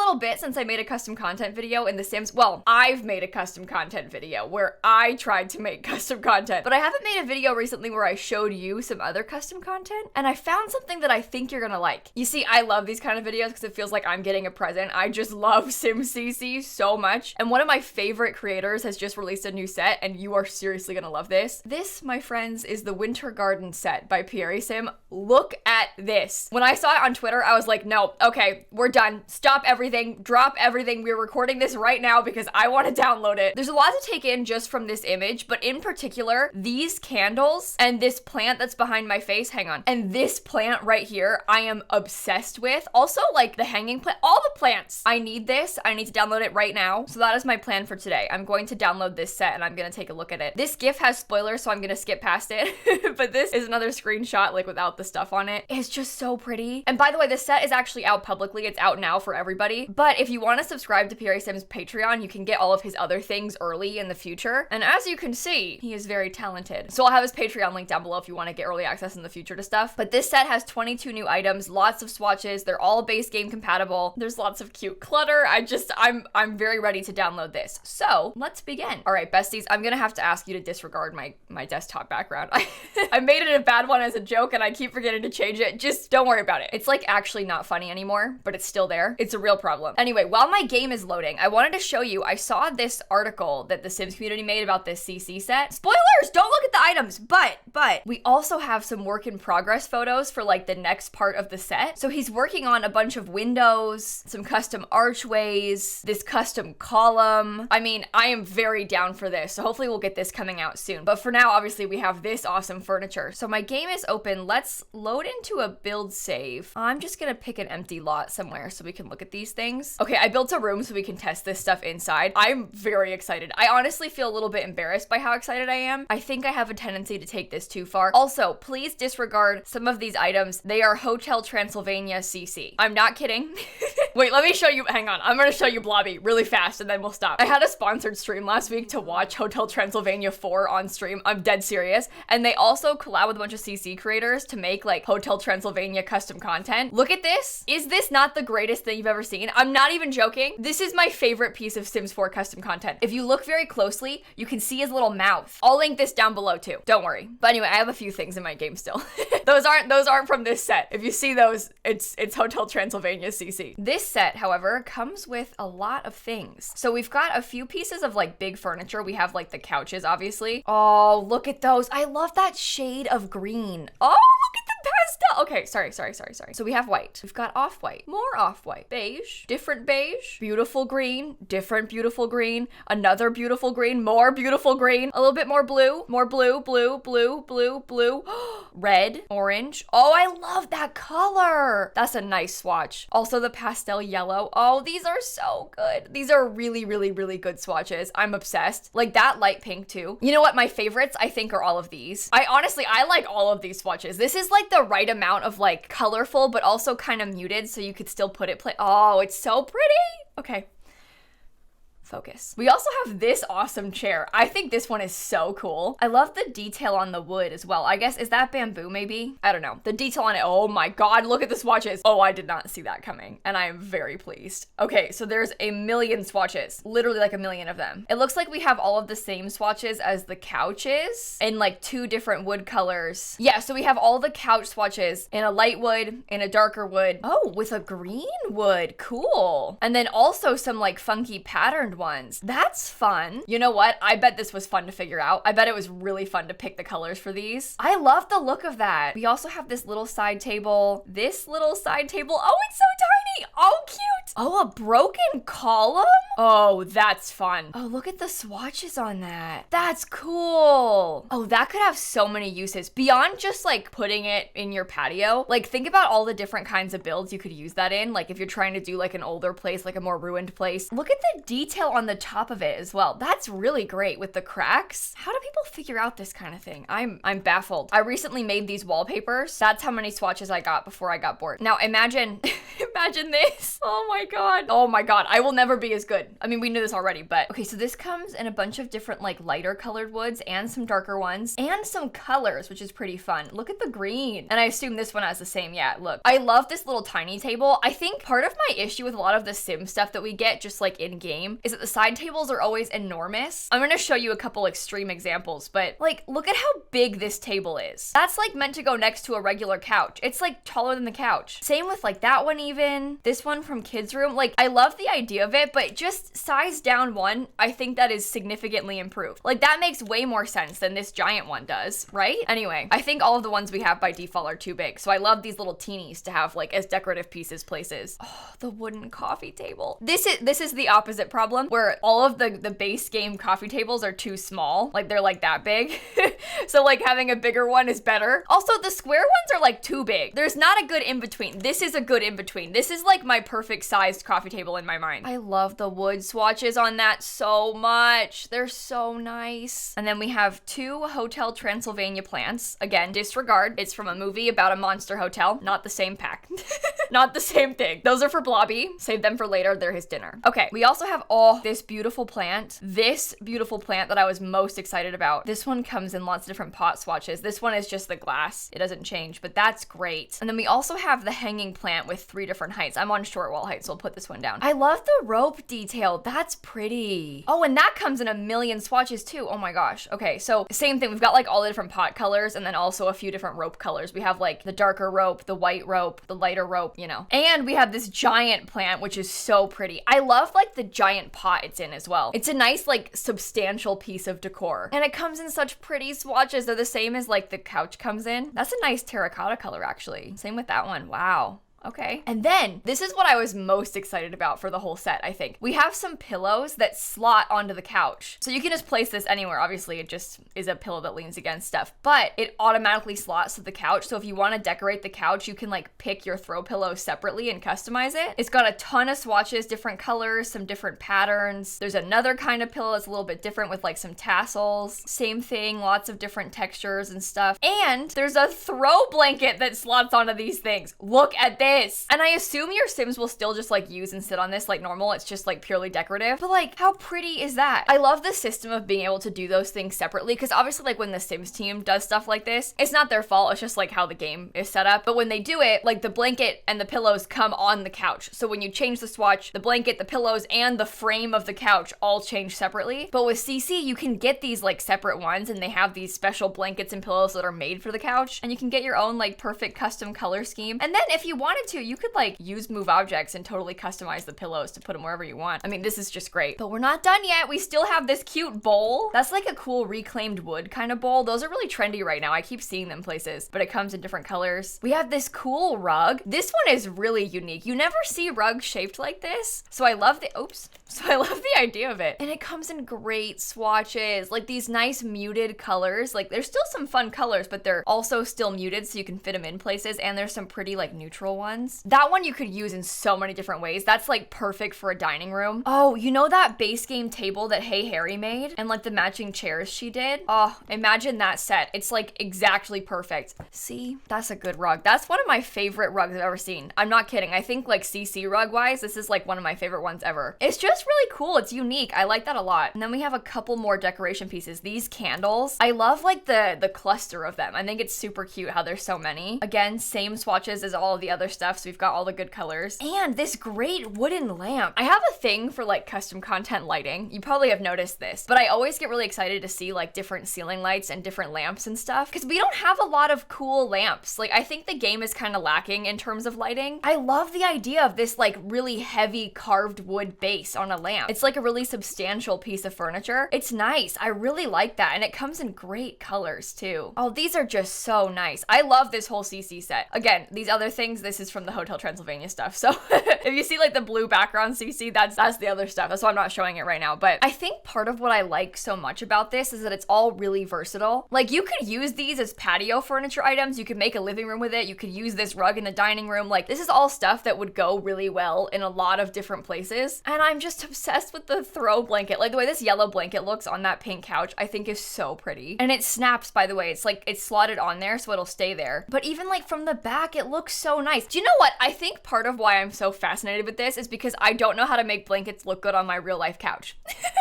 little bit since I made a custom content video in The Sims. Well, I've made a custom content video where I tried to make custom content, but I haven't made a video recently where I showed you some other custom content, and I found something that I think you're gonna like. You see, I love these kind of videos because it feels like I'm getting a present. I just love Cc so much, and one of my favorite creators has just released a new set, and you are seriously gonna love this. This, my friends, is the Winter Garden set by PieriSim. Look at this. When I saw it on Twitter, I was like, no, okay, we're done. Stop everything, drop everything. We're recording this right now because I want to download it. There's a lot to take in just from this image, but in particular, these candles and this plant that's behind my face, hang on, and this plant right here, I am obsessed with. Also, like the hanging plant, all the plants. I need this. I need to download it right now. So that is my plan for today. I'm going to download this set and I'm going to take a look at it. This GIF has spoilers, so I'm going to skip past it, but this is another screenshot like without the stuff on it. It's just so pretty. And by the way, this set is actually out publicly. It's out now for everybody. But if you want to subscribe to PieriSim's Patreon, you can get all of his other things early in the future. And as you can see, he is very talented. So I'll have his Patreon link down below if you want to get early access in the future to stuff. But this set has 22 new items, lots of swatches. They're all base game compatible. There's lots of cute clutter. I'm very ready to download this. So let's begin. All right, besties, I'm gonna have to ask you to disregard my desktop background. I made it a bad one as a joke and I keep forgetting to change it. Just don't worry about it. It's like actually not funny anymore, but it's still there. It's a real problem. Anyway, while my game is loading, I wanted to show you, I saw this article that the Sims community made about this CC set. Spoilers, don't look at the items, but we also have some work in progress photos for like the next part of the set. So he's working on a bunch of windows, some custom archways, this custom column. I mean, I am very down for this. So hopefully we'll get this coming out soon. But for now, obviously we have this awesome furniture. So my game is open. Let's load into a build save. I'm just gonna pick an empty lot somewhere so we can look at these things. Okay, I built a room so we can test this stuff inside. I'm very excited. I honestly feel a little bit embarrassed by how excited I am. I think I have a tendency to take this too far. Also, please disregard some of these items. They are Hotel Transylvania Cc. I'm not kidding. Wait, let me show you, hang on. I'm gonna show you Blobby really fast and then we'll stop. I had a sponsored stream last week to watch Hotel Transylvania 4 on stream. I'm dead serious. And they also collab with a bunch of CC creators to make like Hotel Transylvania custom content. Look at this. Is this not the greatest thing you've ever seen? I'm not even joking. This is my favorite piece of Sims 4 custom content. If you look very closely, you can see his little mouth. I'll link this down below too. Don't worry. But anyway, I have a few things in my game still. Those aren't from this set. If you see those, it's Hotel Transylvania CC. This set, however, comes with a lot of things. So we've got a few pieces of like big furniture. We have like the couches, obviously. Oh, look at those. I love that shade of green. Oh, look at the pastel. Okay, sorry. So we have white. We've got off-white, more off-white, beige, different beige, beautiful green, different beautiful green, another beautiful green, more beautiful green, a little bit more blue, blue, red, orange. Oh, I love that color. That's a nice swatch. Also the pastel yellow. Oh, these are so good. These are really, really, really good swatches. I'm obsessed. Like that light pink too. You know what? My favorites, I think, are all of these. I like all of these swatches. This is like the right amount of like colorful, but also kind of muted, so you could still put it oh, it's so pretty. Okay. Focus. We also have this awesome chair. I think this one is so cool. I love the detail on the wood as well. I guess, is that bamboo maybe? I don't know. The detail on it, oh my God, look at the swatches. Oh, I did not see that coming and I am very pleased. Okay, so there's a million swatches, literally like a million of them. It looks like we have all of the same swatches as the couches in like 2 different wood colors. Yeah, so we have all the couch swatches in a light wood, in a darker wood. Oh, with a green wood, cool. And then also some like funky patterned ones. That's fun. You know what? I bet this was fun to figure out. I bet it was really fun to pick the colors for these. I love the look of that. We also have this little side table. This little side table. Oh, it's so tiny. Oh, cute. Oh, a broken column? Oh, that's fun. Oh, look at the swatches on that. That's cool. Oh, that could have so many uses beyond just like putting it in your patio. Like think about all the different kinds of builds you could use that in. Like if you're trying to do like an older place, like a more ruined place. Look at the detail on the top of it as well. That's really great with the cracks. How do people figure out this kind of thing? I'm baffled. I recently made these wallpapers. That's how many swatches I got before I got bored. Now imagine, imagine this. Oh my God. Oh my God. I will never be as good. good. I mean, we knew this already, but okay, so this comes in a bunch of different like lighter colored woods and some darker ones and some colors, which is pretty fun. Look at the green. And I assume this one has the same. Yeah, look. I love this little tiny table. I think part of my issue with a lot of the sim stuff that we get just like in game is that the side tables are always enormous. I'm gonna show you a couple extreme examples, but like, look at how big this table is. That's like meant to go next to a regular couch. It's like taller than the couch. Same with like that one even. This one from kids room. Like, I love the idea of it, but just size down one, I think that is significantly improved. Like, that makes way more sense than this giant one does, right? Anyway, I think all of the ones we have by default are too big, so I love these little teenies to have like as decorative pieces places. Oh, the wooden coffee table. This is the opposite problem, where all of the base game coffee tables are too small. Like, they're like that big. So like having a bigger one is better. Also, the square ones are like too big. There's not a good in-between. This is a good in-between. This is like my perfect sized coffee table in my mind. I love the wood swatches on that so much. They're so nice. And then we have 2 Hotel Transylvania plants. Again, disregard. It's from a movie about a monster hotel. Not the same pack. Not the same thing. Those are for Blobby. Save them for later. They're his dinner. Okay, we also have this beautiful plant. This beautiful plant that I was most excited about. This one comes in lots of different pot swatches. This one is just the glass. It doesn't change, but that's great. And then we also have the hanging plant with 3 different heights. I'm on short wall height, so I'll put this one down. I love the rope detail. That's pretty. Oh, and that comes in a million swatches too. Oh my gosh. Okay, so same thing. We've got like all the different pot colors and then also a few different rope colors. We have like the darker rope, the white rope, the lighter rope, you know. And we have this giant plant, which is so pretty. I love like the giant pot it's in as well. It's a nice like substantial piece of decor. And it comes in such pretty swatches. They're the same as like the couch comes in. That's a nice terracotta color actually. Same with that one. Wow. Okay. And then this is what I was most excited about for the whole set, I think. We have some pillows that slot onto the couch. So you can just place this anywhere. Obviously, it just is a pillow that leans against stuff, but it automatically slots to the couch. So if you want to decorate the couch, you can like pick your throw pillow separately and customize it. It's got a ton of swatches, different colors, some different patterns. There's another kind of pillow that's a little bit different with like some tassels. Same thing, lots of different textures and stuff. And there's a throw blanket that slots onto these things. Look at this. And I assume your Sims will still just like use and sit on this like normal. It's just like purely decorative. But like, how pretty is that? I love the system of being able to do those things separately, because obviously like when the Sims team does stuff like this, it's not their fault. It's just like how the game is set up. But when they do it, like the blanket and the pillows come on the couch. So when you change the swatch, the blanket, the pillows, and the frame of the couch all change separately. But with CC, you can get these like separate ones, and they have these special blankets and pillows that are made for the couch, and you can get your own like perfect custom color scheme. And then if you wanted to, you could like use move objects and totally customize the pillows to put them wherever you want. I mean, this is just great. But we're not done yet. We still have this cute bowl. That's like a cool reclaimed wood kind of bowl. Those are really trendy right now. I keep seeing them places, but it comes in different colors. We have this cool rug. This one is really unique. You never see rugs shaped like this. So I love the idea of it. And it comes in great swatches, like these nice muted colors. Like there's still some fun colors, but they're also still muted so you can fit them in places. And there's some pretty like neutral ones. That one you could use in so many different ways. That's like perfect for a dining room. Oh, you know that base game table that Hey Harry made? And like the matching chairs she did? Oh, imagine that set. It's like exactly perfect. See, that's a good rug. That's one of my favorite rugs I've ever seen. I'm not kidding. I think like CC rug wise, this is like one of my favorite ones ever. It's just really cool. It's unique. I like that a lot. And then we have a couple more decoration pieces. These candles, I love like the cluster of them. I think it's super cute how there's so many. Again, same swatches as all of the other stuff. So we've got all the good colors. And this great wooden lamp. I have a thing for like custom content lighting. You probably have noticed this, but I always get really excited to see like different ceiling lights and different lamps and stuff, because we don't have a lot of cool lamps. Like I think the game is kind of lacking in terms of lighting. I love the idea of this like really heavy carved wood base on a lamp. It's like a really substantial piece of furniture. It's nice. I really like that. And it comes in great colors too. Oh, these are just so nice. I love this whole CC set. Again, these other things, this is from the Hotel Transylvania stuff. So if you see like the blue background CC, that's the other stuff. That's why I'm not showing it right now. But I think part of what I like so much about this is that it's all really versatile. Like you could use these as patio furniture items. You could make a living room with it. You could use this rug in the dining room. Like this is all stuff that would go really well in a lot of different places. And I'm just obsessed with the throw blanket. Like the way this yellow blanket looks on that pink couch, I think is so pretty. And it snaps, by the way. It's like it's slotted on there so it'll stay there. But even like from the back, it looks so nice. Do you know what? I think part of why I'm so fascinated with this is because I don't know how to make blankets look good on my real life couch.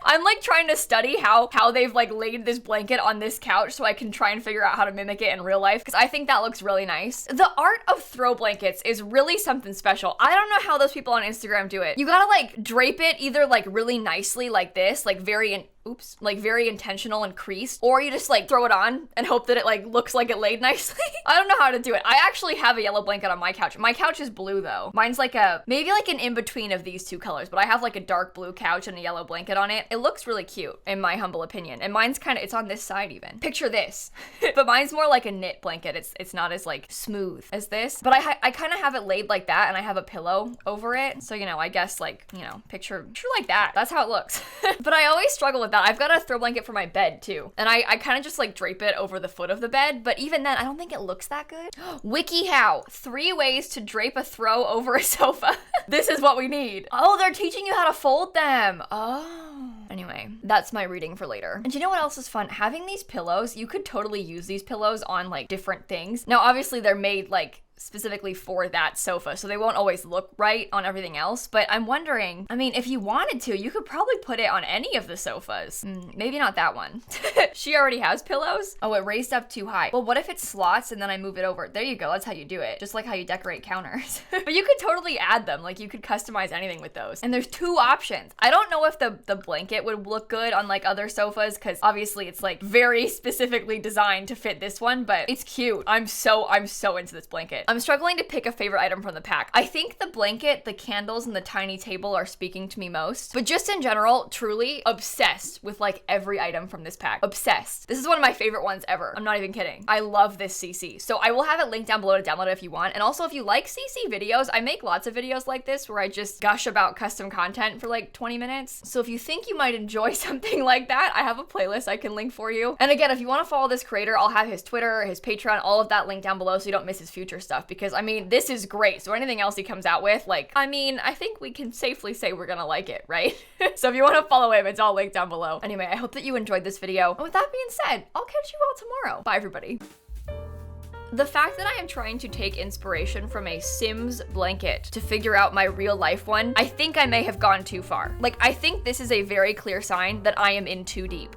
I'm like trying to study how they've like laid this blanket on this couch so I can try and figure out how to mimic it in real life, because I think that looks really nice. The art of throw blankets is really something special. I don't know how those people on Instagram do it. You gotta like drape it either like really nicely like this, like very intentional and creased, or you just like throw it on and hope that it like looks like it laid nicely. I don't know how to do it. I actually have a yellow blanket on my couch. My couch is blue though. Mine's like maybe like an in-between of these two colors, but I have like a dark blue couch and a yellow blanket on it. It looks really cute in my humble opinion. And mine's it's on this side even. Picture this. But mine's more like a knit blanket. It's not as like smooth as this, but I kind of have it laid like that and I have a pillow over it. So, you know, I guess like, you know, picture like that. That's how it looks. But I always struggle with that. I've got a throw blanket for my bed too. And I kind of just like drape it over the foot of the bed. But even then, I don't think it looks that good. WikiHow, 3 ways to drape a throw over a sofa. This is what we need. Oh, they're teaching you how to fold them. Oh. Anyway, that's my reading for later. And you know what else is fun? Having these pillows, you could totally use these pillows on like different things. Now, obviously they're made like specifically for that sofa, so they won't always look right on everything else, but I'm wondering, I mean, if you wanted to, you could probably put it on any of the sofas. Maybe not that one. She already has pillows? Oh, it raised up too high. Well, what if it slots and then I move it over? There you go, that's how you do it. Just like how you decorate counters. But you could totally add them, like you could customize anything with those. And there's 2 options. I don't know if the blanket would look good on like other sofas, because obviously it's like very specifically designed to fit this one, but it's cute. I'm so into this blanket. I'm struggling to pick a favorite item from the pack. I think the blanket, the candles, and the tiny table are speaking to me most. But just in general, truly obsessed with like every item from this pack. Obsessed. This is one of my favorite ones ever. I'm not even kidding. I love this CC. So I will have it linked down below to download it if you want. And also if you like CC videos, I make lots of videos like this where I just gush about custom content for like 20 minutes. So if you think you might enjoy something like that, I have a playlist I can link for you. And again, if you want to follow this creator, I'll have his Twitter, his Patreon, all of that linked down below so you don't miss his future stuff, because I mean, this is great. So anything else he comes out with, like, I mean, I think we can safely say we're gonna like it, right? So if you want to follow him, it's all linked down below. Anyway, I hope that you enjoyed this video. And with that being said, I'll catch you all tomorrow. Bye, everybody. The fact that I am trying to take inspiration from a Sims blanket to figure out my real life one, I think I may have gone too far. Like, I think this is a very clear sign that I am in too deep.